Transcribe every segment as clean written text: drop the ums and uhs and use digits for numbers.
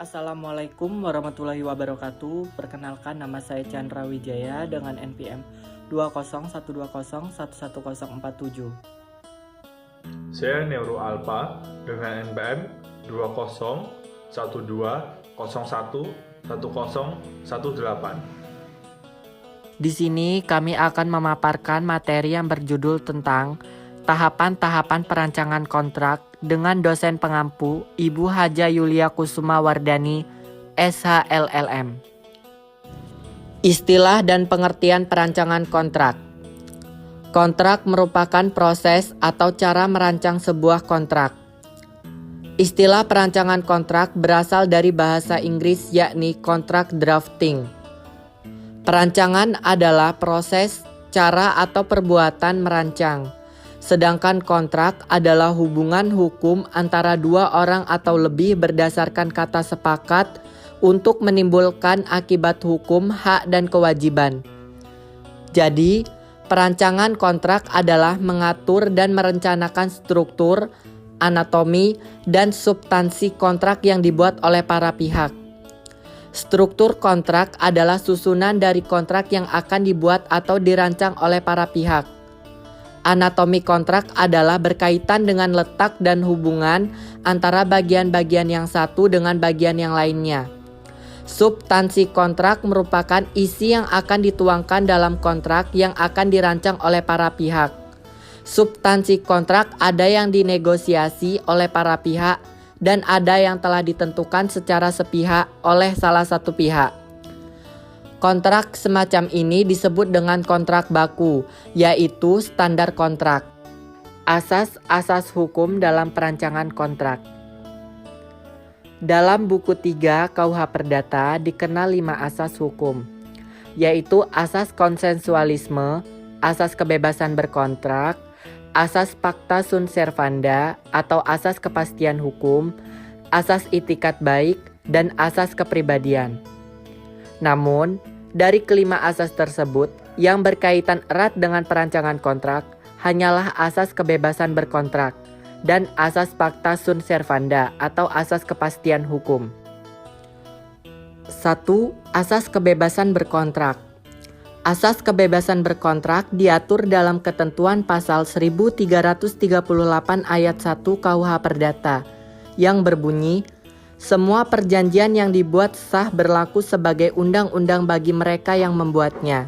Assalamualaikum warahmatullahi wabarakatuh. Perkenalkan, nama saya Chandra Wijaya dengan NPM 20120111047. Saya Neuro Alpha dengan NPM 2012011018. Di sini kami akan memaparkan materi yang berjudul tentang tahapan-tahapan perancangan kontrak dengan dosen pengampu Ibu Haja Yulia Kusuma Wardani, SHLLM. Istilah dan pengertian perancangan kontrak. Kontrak merupakan proses atau cara merancang sebuah kontrak. Istilah perancangan kontrak berasal dari bahasa Inggris yakni contract drafting. Perancangan adalah proses, cara atau perbuatan merancang. Sedangkan kontrak adalah hubungan hukum antara dua orang atau lebih berdasarkan kata sepakat untuk menimbulkan akibat hukum, hak, dan kewajiban. Jadi, perancangan kontrak adalah mengatur dan merencanakan struktur, anatomi, dan substansi kontrak yang dibuat oleh para pihak. Struktur kontrak adalah susunan dari kontrak yang akan dibuat atau dirancang oleh para pihak. Anatomi kontrak adalah berkaitan dengan letak dan hubungan antara bagian-bagian yang satu dengan bagian yang lainnya. Substansi kontrak merupakan isi yang akan dituangkan dalam kontrak yang akan dirancang oleh para pihak. Substansi kontrak ada yang dinegosiasi oleh para pihak dan ada yang telah ditentukan secara sepihak oleh salah satu pihak. Kontrak semacam ini disebut dengan kontrak baku, yaitu standar kontrak. Asas-asas hukum dalam perancangan kontrak. Dalam buku 3 KUH Perdata dikenal 5 asas hukum, yaitu asas konsensualisme, asas kebebasan berkontrak, asas pacta sunt servanda atau asas kepastian hukum, asas itikat baik, dan asas kepribadian. Namun, dari kelima asas tersebut, yang berkaitan erat dengan perancangan kontrak hanyalah asas kebebasan berkontrak dan asas pacta sunt servanda atau asas kepastian hukum. 1. Asas kebebasan berkontrak. Asas kebebasan berkontrak diatur dalam ketentuan pasal 1338 ayat 1 KUH Perdata yang berbunyi, semua perjanjian yang dibuat sah berlaku sebagai undang-undang bagi mereka yang membuatnya.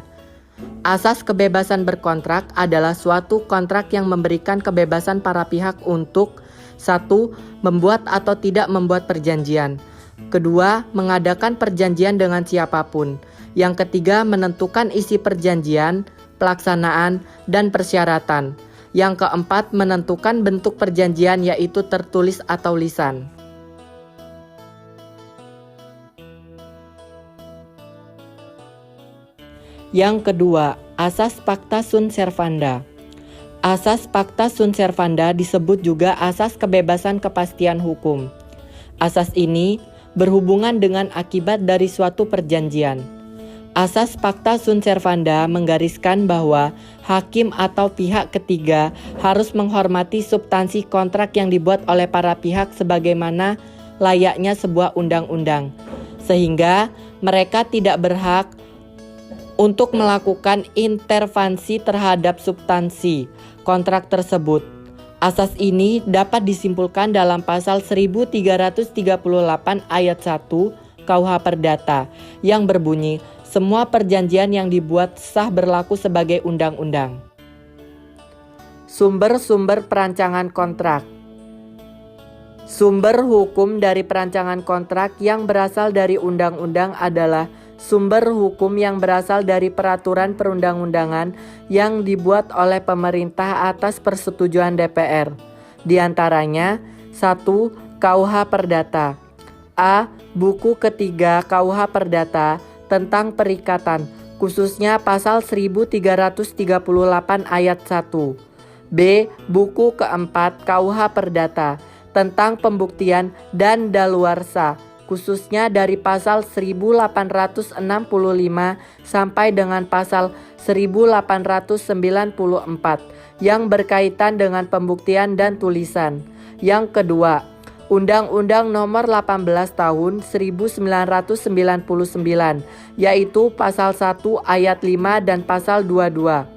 Asas kebebasan berkontrak adalah suatu kontrak yang memberikan kebebasan para pihak untuk 1. Membuat atau tidak membuat perjanjian. 2. Mengadakan perjanjian dengan siapapun. Yang ketiga, menentukan isi perjanjian, pelaksanaan, dan persyaratan. Yang keempat, menentukan bentuk perjanjian yaitu tertulis atau lisan. Yang kedua, asas pacta sunt servanda. Asas pacta sunt servanda disebut juga asas kebebasan kepastian hukum. Asas ini berhubungan dengan akibat dari suatu perjanjian. Asas pacta sunt servanda menggariskan bahwa hakim atau pihak ketiga harus menghormati substansi kontrak yang dibuat oleh para pihak sebagaimana layaknya sebuah undang-undang, sehingga mereka tidak berhak untuk melakukan intervensi terhadap substansi kontrak tersebut. Asas ini dapat disimpulkan dalam pasal 1338 ayat 1 KUH Perdata yang berbunyi, semua perjanjian yang dibuat sah berlaku sebagai undang-undang. Sumber-sumber perancangan kontrak. Sumber hukum dari perancangan kontrak yang berasal dari undang-undang adalah sumber hukum yang berasal dari peraturan perundang-undangan yang dibuat oleh pemerintah atas persetujuan DPR. Di antaranya, 1. KUH Perdata. A. Buku ketiga KUH Perdata tentang perikatan, khususnya pasal 1338 ayat 1. B. Buku keempat KUH Perdata tentang pembuktian dan daluarsa, khususnya dari pasal 1865 sampai dengan pasal 1894 yang berkaitan dengan pembuktian dan tulisan. Yang kedua, Undang-Undang Nomor 18 Tahun 1999, yaitu Pasal 1 Ayat 5 dan Pasal 22.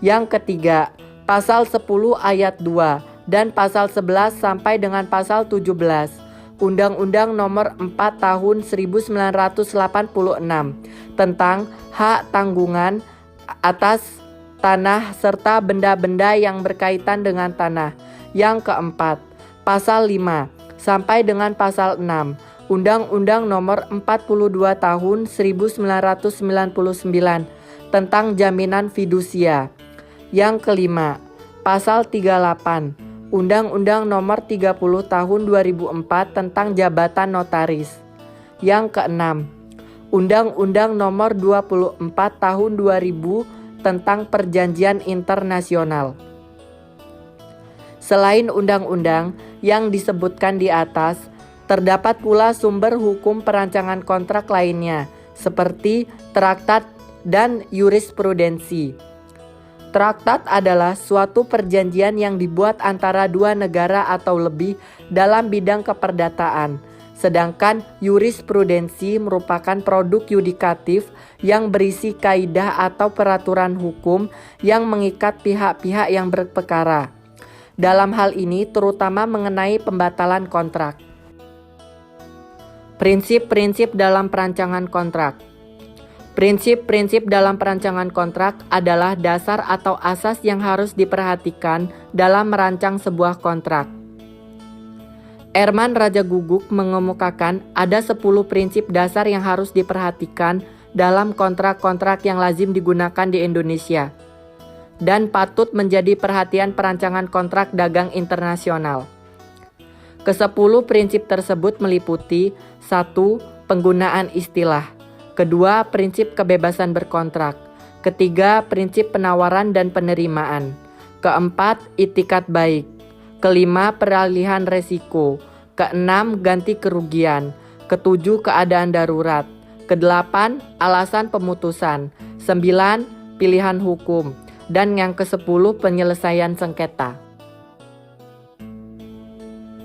Yang ketiga, Pasal 10 Ayat 2 dan Pasal 11 sampai dengan Pasal 17. Undang-Undang Nomor 4 Tahun 1986 tentang hak tanggungan atas tanah serta benda-benda yang berkaitan dengan tanah. Yang keempat, Pasal 5 sampai dengan Pasal 6 Undang-Undang Nomor 42 Tahun 1999 tentang jaminan fidusia. Yang kelima, Pasal 38 Undang-Undang Nomor 30 Tahun 2004 tentang jabatan notaris. Yang keenam, Undang-Undang Nomor 24 Tahun 2000 tentang perjanjian internasional. Selain undang-undang yang disebutkan di atas, terdapat pula sumber hukum perancangan kontrak lainnya, seperti traktat dan jurisprudensi. Traktat adalah suatu perjanjian yang dibuat antara dua negara atau lebih dalam bidang keperdataan, sedangkan jurisprudensi merupakan produk yudikatif yang berisi kaidah atau peraturan hukum yang mengikat pihak-pihak yang berperkara. Dalam hal ini terutama mengenai pembatalan kontrak. Prinsip-prinsip dalam perancangan kontrak. Prinsip-prinsip dalam perancangan kontrak adalah dasar atau asas yang harus diperhatikan dalam merancang sebuah kontrak. Erman Raja Guguk mengemukakan ada 10 prinsip dasar yang harus diperhatikan dalam kontrak-kontrak yang lazim digunakan di Indonesia dan patut menjadi perhatian perancangan kontrak dagang internasional. Ke-10 prinsip tersebut meliputi 1. Penggunaan istilah. 2. Prinsip kebebasan berkontrak. 3. Prinsip penawaran dan penerimaan. 4. Itikat baik. 5. Peralihan resiko. 6. Ganti kerugian. 7. Keadaan darurat. 8. Alasan pemutusan. 9. Pilihan hukum. Dan yang ke-10 penyelesaian sengketa.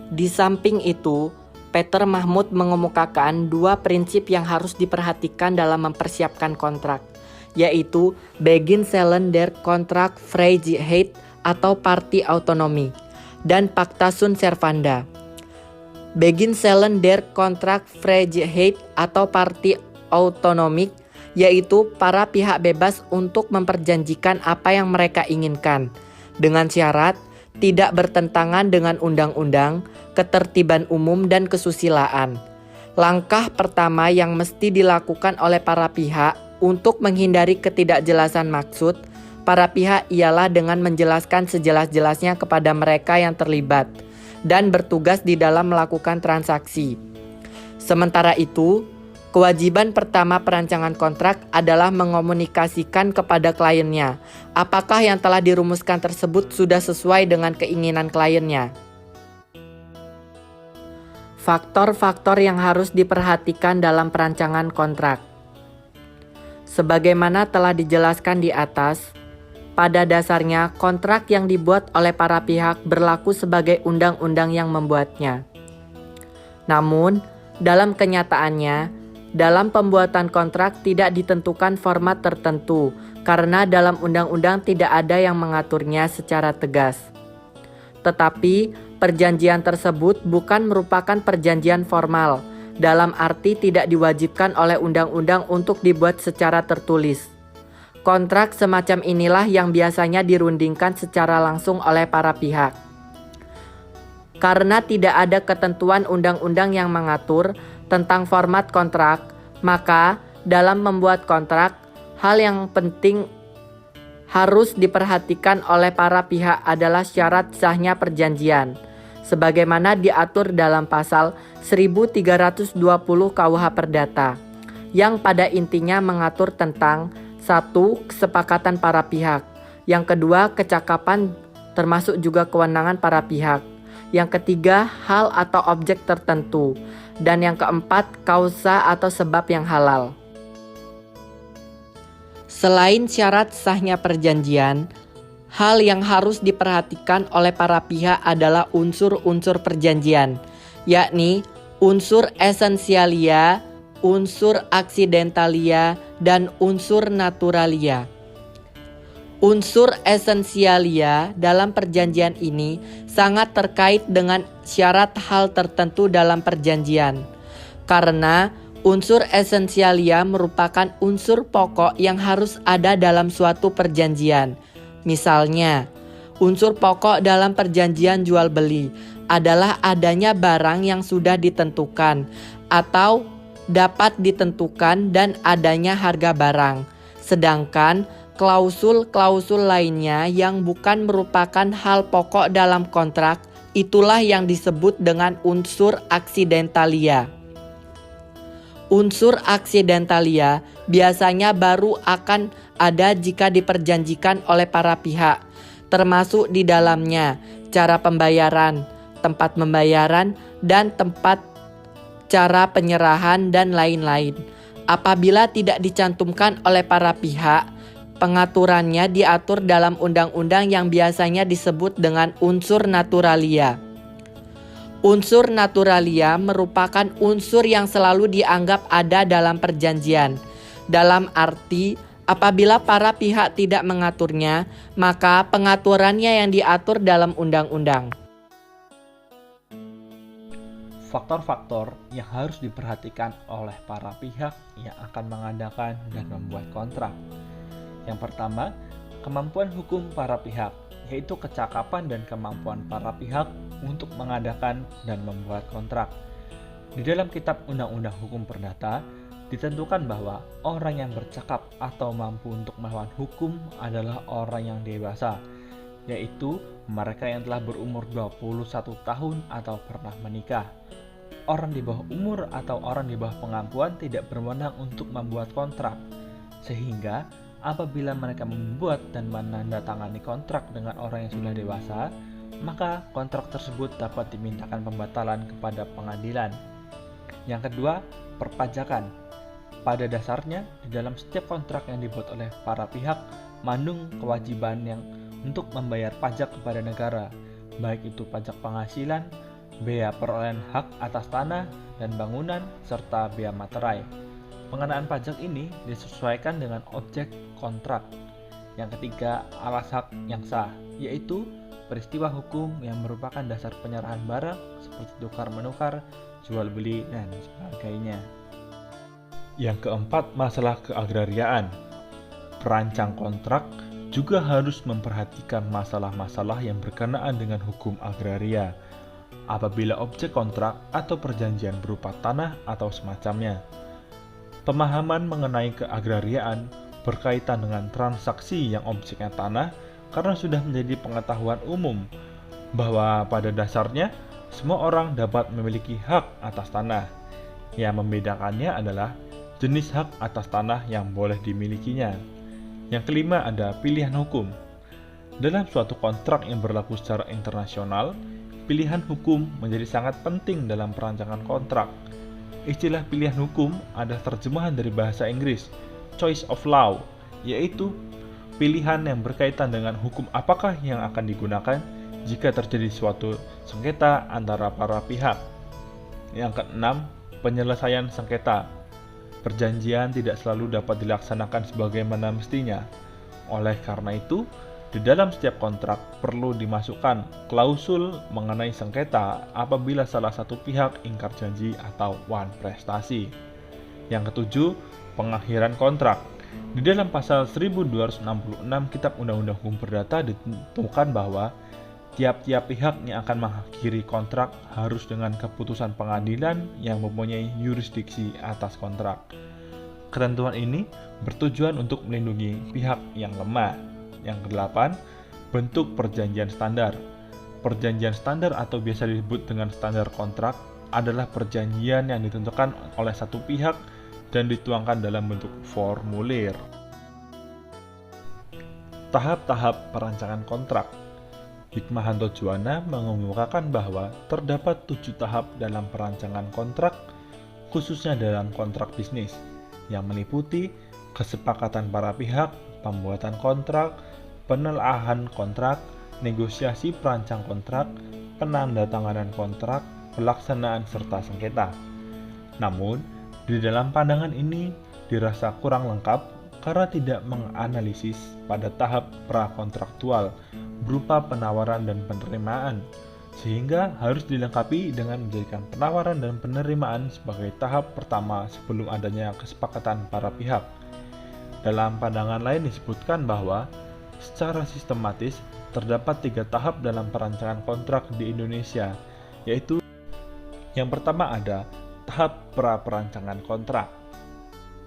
Di samping itu, Peter Mahmud mengemukakan 2 prinsip yang harus diperhatikan dalam mempersiapkan kontrak, yaitu Beginn Stellen der Kontraktvrijheid atau Party Autonomy dan Pacta sunt servanda. Beginn Stellen der Kontraktvrijheid atau Party Autonomy yaitu para pihak bebas untuk memperjanjikan apa yang mereka inginkan, dengan syarat tidak bertentangan dengan undang-undang, ketertiban umum, dan kesusilaan. Langkah pertama yang mesti dilakukan oleh para pihak untuk menghindari ketidakjelasan maksud para pihak ialah dengan menjelaskan sejelas-jelasnya kepada mereka yang terlibat dan bertugas di dalam melakukan transaksi. Sementara itu, kewajiban pertama perancangan kontrak adalah mengomunikasikan kepada kliennya apakah yang telah dirumuskan tersebut sudah sesuai dengan keinginan kliennya. Faktor-faktor yang harus diperhatikan dalam perancangan kontrak. Sebagaimana telah dijelaskan di atas, pada dasarnya kontrak yang dibuat oleh para pihak berlaku sebagai undang-undang yang membuatnya. Namun, dalam kenyataannya, dalam pembuatan kontrak tidak ditentukan format tertentu karena dalam undang-undang tidak ada yang mengaturnya secara tegas. Tetapi perjanjian tersebut bukan merupakan perjanjian formal, dalam arti tidak diwajibkan oleh undang-undang untuk dibuat secara tertulis. Kontrak semacam inilah yang biasanya dirundingkan secara langsung oleh para pihak. Karena tidak ada ketentuan undang-undang yang mengatur tentang format kontrak, maka dalam membuat kontrak, hal yang penting harus diperhatikan oleh para pihak adalah syarat sahnya perjanjian, sebagaimana diatur dalam pasal 1320 KUH Perdata, yang pada intinya mengatur tentang 1. Kesepakatan para pihak, yang kedua kecakapan termasuk juga kewenangan para pihak, yang ketiga hal atau objek tertentu, dan yang keempat kausa atau sebab yang halal. Selain syarat sahnya perjanjian, hal yang harus diperhatikan oleh para pihak adalah unsur-unsur perjanjian, yakni unsur esensialia, unsur aksidentalia, dan unsur naturalia. Unsur esensialia dalam perjanjian ini sangat terkait dengan syarat hal tertentu dalam perjanjian. Karena unsur esensialia merupakan unsur pokok yang harus ada dalam suatu perjanjian. Misalnya, unsur pokok dalam perjanjian jual beli adalah adanya barang yang sudah ditentukan atau dapat ditentukan dan adanya harga barang. Sedangkan klausul-klausul lainnya yang bukan merupakan hal pokok dalam kontrak, itulah yang disebut dengan unsur aksidentalia. Unsur aksidentalia biasanya baru akan ada jika diperjanjikan oleh para pihak, termasuk di dalamnya cara pembayaran, tempat pembayaran, dan tempat cara penyerahan dan lain-lain. Apabila tidak dicantumkan oleh para pihak, pengaturannya diatur dalam undang-undang yang biasanya disebut dengan unsur naturalia. Unsur naturalia merupakan unsur yang selalu dianggap ada dalam perjanjian. Dalam arti, apabila para pihak tidak mengaturnya, maka pengaturannya yang diatur dalam undang-undang. Faktor-faktor yang harus diperhatikan oleh para pihak yang akan mengadakan dan membuat kontrak. Yang pertama, kemampuan hukum para pihak, yaitu kecakapan dan kemampuan para pihak untuk mengadakan dan membuat kontrak. Di dalam Kitab Undang-Undang Hukum Perdata, ditentukan bahwa orang yang bercakap atau mampu untuk melawan hukum adalah orang yang dewasa, yaitu mereka yang telah berumur 21 tahun atau pernah menikah. Orang di bawah umur atau orang di bawah pengampuan tidak berwenang untuk membuat kontrak, sehingga apabila mereka membuat dan menandatangani kontrak dengan orang yang sudah dewasa, maka kontrak tersebut dapat dimintakan pembatalan kepada pengadilan. Yang kedua, perpajakan. Pada dasarnya, di dalam setiap kontrak yang dibuat oleh para pihak mengandung kewajiban yang untuk membayar pajak kepada negara, baik itu pajak penghasilan, bea perolehan hak atas tanah dan bangunan, serta bea materai. Pengenaan pajak ini disesuaikan dengan objek kontrak. Yang ketiga, alas hak yang sah, yaitu peristiwa hukum yang merupakan dasar penyerahan barang seperti tukar-menukar, jual beli, dan sebagainya. Yang keempat, masalah keagrariaan. Perancang kontrak juga harus memperhatikan masalah-masalah yang berkenaan dengan hukum agraria apabila objek kontrak atau perjanjian berupa tanah atau semacamnya. Pemahaman mengenai keagrariaan berkaitan dengan transaksi yang objeknya tanah karena sudah menjadi pengetahuan umum bahwa pada dasarnya semua orang dapat memiliki hak atas tanah. Yang membedakannya adalah jenis hak atas tanah yang boleh dimilikinya. Yang kelima ada pilihan hukum. Dalam suatu kontrak yang berlaku secara internasional, pilihan hukum menjadi sangat penting dalam perancangan kontrak. Istilah pilihan hukum adalah terjemahan dari bahasa Inggris, choice of law, yaitu pilihan yang berkaitan dengan hukum apakah yang akan digunakan jika terjadi suatu sengketa antara para pihak. Yang keenam, penyelesaian sengketa. Perjanjian tidak selalu dapat dilaksanakan sebagaimana mestinya. Oleh karena itu, di dalam setiap kontrak perlu dimasukkan klausul mengenai sengketa apabila salah satu pihak ingkar janji atau wan prestasi. Yang ketujuh, pengakhiran kontrak. Di dalam pasal 1266 Kitab Undang-Undang Hukum Perdata ditentukan bahwa tiap-tiap pihak yang akan mengakhiri kontrak harus dengan keputusan pengadilan yang mempunyai yurisdiksi atas kontrak. Ketentuan ini bertujuan untuk melindungi pihak yang lemah. Yang kedelapan, bentuk perjanjian standar. Perjanjian standar atau biasa disebut dengan standar kontrak adalah perjanjian yang ditentukan oleh satu pihak dan dituangkan dalam bentuk formulir. Tahap-tahap perancangan kontrak. Hikmahanto Juwana mengemukakan bahwa terdapat 7 tahap dalam perancangan kontrak, khususnya dalam kontrak bisnis, yang meliputi kesepakatan para pihak, pembuatan kontrak, penelaahan kontrak, negosiasi perancang kontrak, penandatanganan kontrak, pelaksanaan serta sengketa. Namun, di dalam pandangan ini dirasa kurang lengkap karena tidak menganalisis pada tahap prakontraktual berupa penawaran dan penerimaan, sehingga harus dilengkapi dengan menjadikan penawaran dan penerimaan sebagai tahap pertama sebelum adanya kesepakatan para pihak. Dalam pandangan lain disebutkan bahwa secara sistematis terdapat 3 tahap dalam perancangan kontrak di Indonesia, yaitu yang pertama ada tahap pra-perancangan kontrak.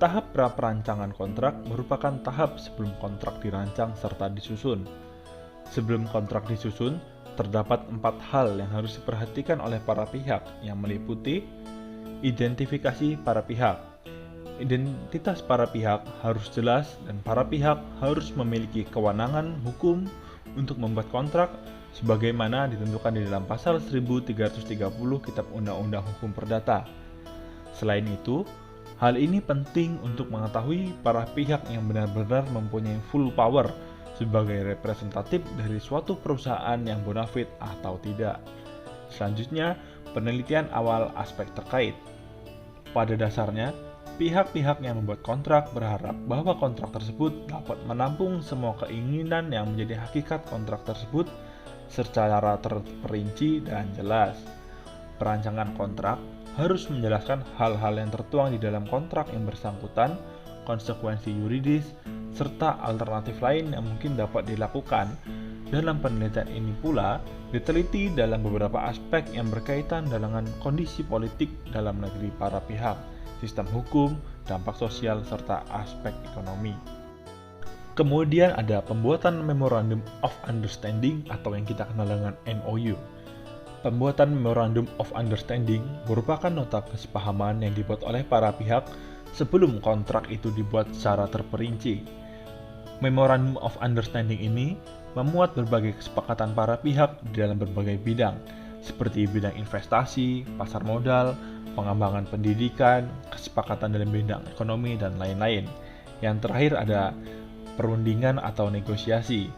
Tahap pra-perancangan kontrak merupakan tahap sebelum kontrak dirancang serta disusun. Sebelum kontrak disusun, terdapat 4 hal yang harus diperhatikan oleh para pihak yang meliputi identifikasi para pihak. Identitas para pihak harus jelas dan para pihak harus memiliki kewenangan hukum untuk membuat kontrak sebagaimana ditentukan di dalam pasal 1330 Kitab Undang-Undang Hukum Perdata. Selain itu, hal ini penting untuk mengetahui para pihak yang benar-benar mempunyai full power sebagai representatif dari suatu perusahaan yang bonafide atau tidak. Selanjutnya, penelitian awal aspek terkait. Pada dasarnya, pihak-pihap yang membuat kontrak berharap bahwa kontrak tersebut dapat menampung semua keinginan yang menjadi hakikat kontrak tersebut secara terperinci dan jelas. Perancangan kontrak harus menjelaskan hal-hal yang tertuang di dalam kontrak yang bersangkutan, konsekuensi yuridis, serta alternatif lain yang mungkin dapat dilakukan. Dalam penelitian ini pula diteliti dalam beberapa aspek yang berkaitan dengan kondisi politik dalam negeri para pihak, sistem hukum, dampak sosial, serta aspek ekonomi. Kemudian ada pembuatan Memorandum of Understanding atau yang kita kenal dengan MOU. Pembuatan Memorandum of Understanding merupakan nota kesepahaman yang dibuat oleh para pihak sebelum kontrak itu dibuat secara terperinci. Memorandum of Understanding ini memuat berbagai kesepakatan para pihak di dalam berbagai bidang, seperti bidang investasi, pasar modal, pengembangan pendidikan, kesepakatan dalam bidang ekonomi, dan lain-lain. Yang terakhir ada perundingan atau negosiasi.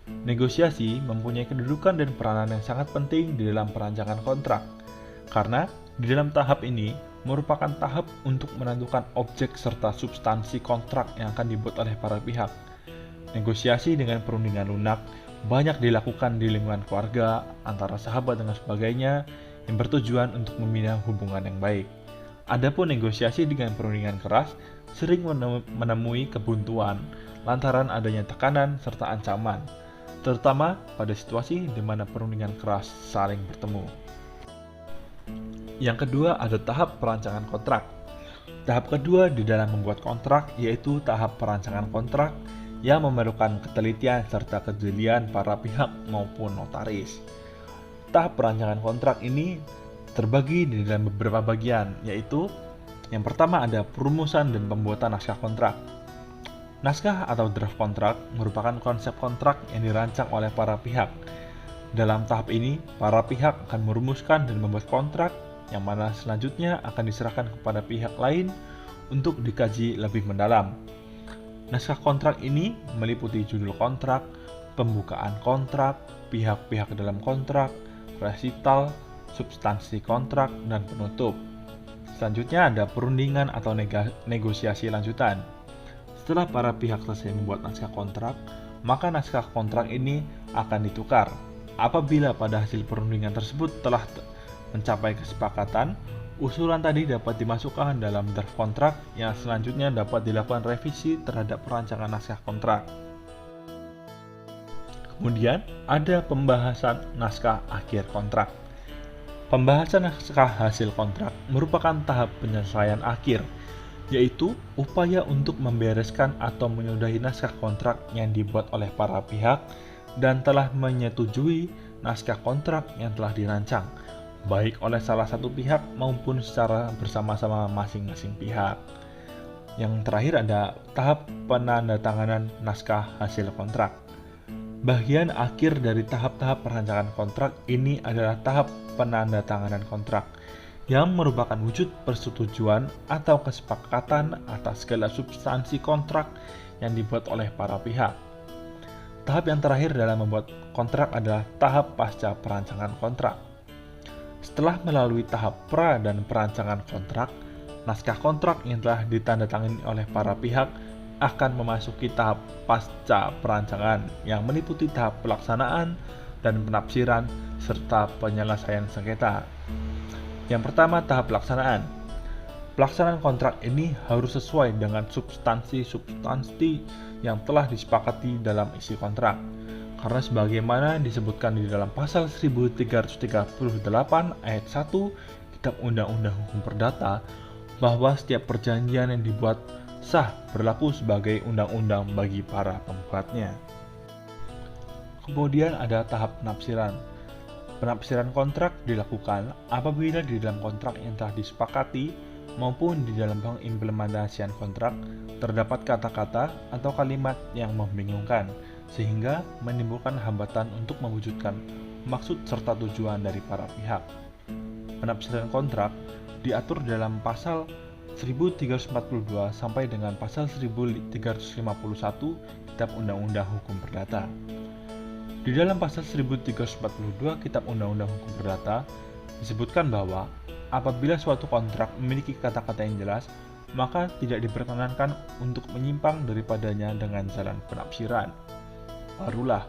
Negosiasi mempunyai kedudukan dan peranan yang sangat penting di dalam perancangan kontrak, karena di dalam tahap ini merupakan tahap untuk menentukan objek serta substansi kontrak yang akan dibuat oleh para pihak. Negosiasi dengan perundingan lunak banyak dilakukan di lingkungan keluarga, antara sahabat dan sebagainya, yang bertujuan untuk membina hubungan yang baik. Adapun negosiasi dengan perundingan keras sering menemui kebuntuan lantaran adanya tekanan serta ancaman, terutama pada situasi di mana perundingan keras saling bertemu. Yang kedua ada tahap perancangan kontrak. Tahap kedua di dalam membuat kontrak yaitu tahap perancangan kontrak yang memerlukan ketelitian serta kejelian para pihak maupun notaris. Tahap perancangan kontrak ini terbagi di dalam beberapa bagian, yaitu yang pertama ada perumusan dan pembuatan naskah kontrak. Naskah atau draft kontrak merupakan konsep kontrak yang dirancang oleh para pihak. Dalam tahap ini, para pihak akan merumuskan dan membuat kontrak yang mana selanjutnya akan diserahkan kepada pihak lain untuk dikaji lebih mendalam. Naskah kontrak ini meliputi judul kontrak, pembukaan kontrak, pihak-pihak dalam kontrak, resital, substansi kontrak, dan penutup. Selanjutnya ada perundingan atau negosiasi lanjutan. Setelah para pihak selesai membuat naskah kontrak, maka naskah kontrak ini akan ditukar. Apabila pada hasil perundingan tersebut telah mencapai kesepakatan, usulan tadi dapat dimasukkan dalam draft kontrak yang selanjutnya dapat dilakukan revisi terhadap perancangan naskah kontrak. Kemudian ada pembahasan naskah akhir kontrak. Pembahasan naskah hasil kontrak merupakan tahap penyelesaian akhir, yaitu upaya untuk membereskan atau menyudahi naskah kontrak yang dibuat oleh para pihak dan telah menyetujui naskah kontrak yang telah dirancang, baik oleh salah satu pihak maupun secara bersama-sama masing-masing pihak. Yang terakhir ada tahap penandatanganan naskah hasil kontrak. Bagian akhir dari tahap-tahap perancangan kontrak ini adalah tahap penandatanganan kontrak, yang merupakan wujud persetujuan atau kesepakatan atas segala substansi kontrak yang dibuat oleh para pihak. Tahap yang terakhir dalam membuat kontrak adalah tahap pasca perancangan kontrak. Setelah melalui tahap pra dan perancangan kontrak, naskah kontrak yang telah ditandatangani oleh para pihak akan memasuki tahap pasca perancangan yang meliputi tahap pelaksanaan dan penafsiran serta penyelesaian sengketa. Yang pertama, tahap pelaksanaan. Pelaksanaan kontrak ini harus sesuai dengan substansi yang telah disepakati dalam isi kontrak. Karena sebagaimana disebutkan di dalam pasal 1338 ayat 1 Kitab Undang-Undang Hukum Perdata, bahwa setiap perjanjian yang dibuat sah berlaku sebagai undang-undang bagi para pembuatnya. Kemudian ada tahap penafsiran. Penafsiran kontrak dilakukan apabila di dalam kontrak yang telah disepakati maupun di dalam pengimplementasian kontrak terdapat kata-kata atau kalimat yang membingungkan sehingga menimbulkan hambatan untuk mewujudkan maksud serta tujuan dari para pihak. Penafsiran kontrak diatur dalam pasal 1342 sampai dengan pasal 1351 Kitab Undang-Undang Hukum Perdata. Di dalam pasal 1342 Kitab Undang-Undang Hukum Perdata disebutkan bahwa apabila suatu kontrak memiliki kata-kata yang jelas, maka tidak diperkenankan untuk menyimpang daripadanya dengan jalan penafsiran. Barulah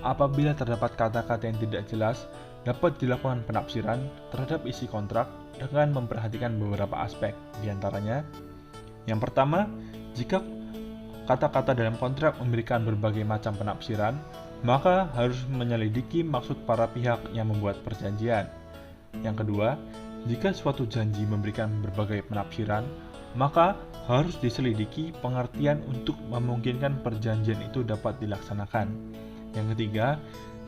apabila terdapat kata-kata yang tidak jelas, dapat dilakukan penafsiran terhadap isi kontrak dengan memperhatikan beberapa aspek, diantaranya yang pertama, jika kata-kata dalam kontrak memberikan berbagai macam penafsiran, maka harus menyelidiki maksud para pihak yang membuat perjanjian. Yang kedua, jika suatu janji memberikan berbagai penafsiran, maka harus diselidiki pengertian untuk memungkinkan perjanjian itu dapat dilaksanakan. Yang ketiga,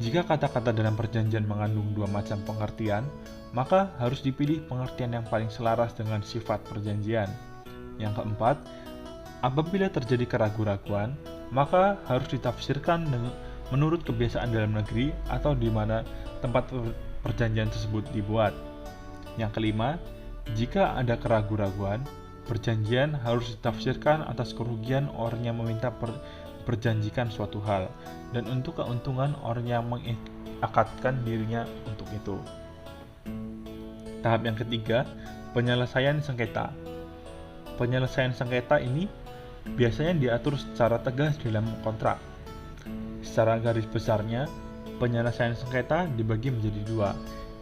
jika kata-kata dalam perjanjian mengandung dua macam pengertian, maka harus dipilih pengertian yang paling selaras dengan sifat perjanjian. Yang keempat, apabila terjadi keraguan-raguan, maka harus ditafsirkan menurut kebiasaan dalam negeri atau di mana tempat perjanjian tersebut dibuat. Yang kelima, jika ada keraguan-raguan, perjanjian harus ditafsirkan atas kerugian orang yang meminta perjanjikan suatu hal dan untuk keuntungan orang yang mengikatkan dirinya untuk itu. Tahap yang ketiga, penyelesaian sengketa. Penyelesaian sengketa ini biasanya diatur secara tegas dalam kontrak. Secara garis besarnya, penyelesaian sengketa dibagi menjadi dua,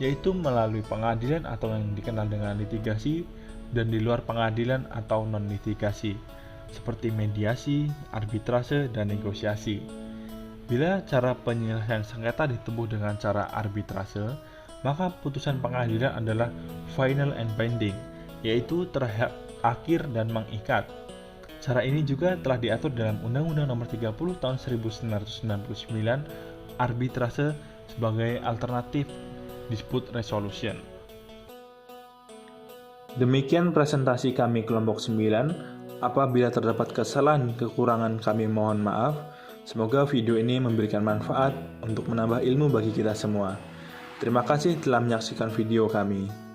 yaitu melalui pengadilan atau yang dikenal dengan litigasi, dan di luar pengadilan atau non-litigasi, seperti mediasi, arbitrase, dan negosiasi. Bila cara penyelesaian sengketa ditempuh dengan cara arbitrase, maka putusan pengadilan adalah final and binding, yaitu terakhir dan mengikat. Cara ini juga telah diatur dalam Undang-Undang Nomor 30 Tahun 1999, arbitrase sebagai alternatif dispute resolution. Demikian presentasi kami kelompok 9. Apabila terdapat kesalahan dan kekurangan kami mohon maaf. Semoga video ini memberikan manfaat untuk menambah ilmu bagi kita semua. Terima kasih telah menyaksikan video kami.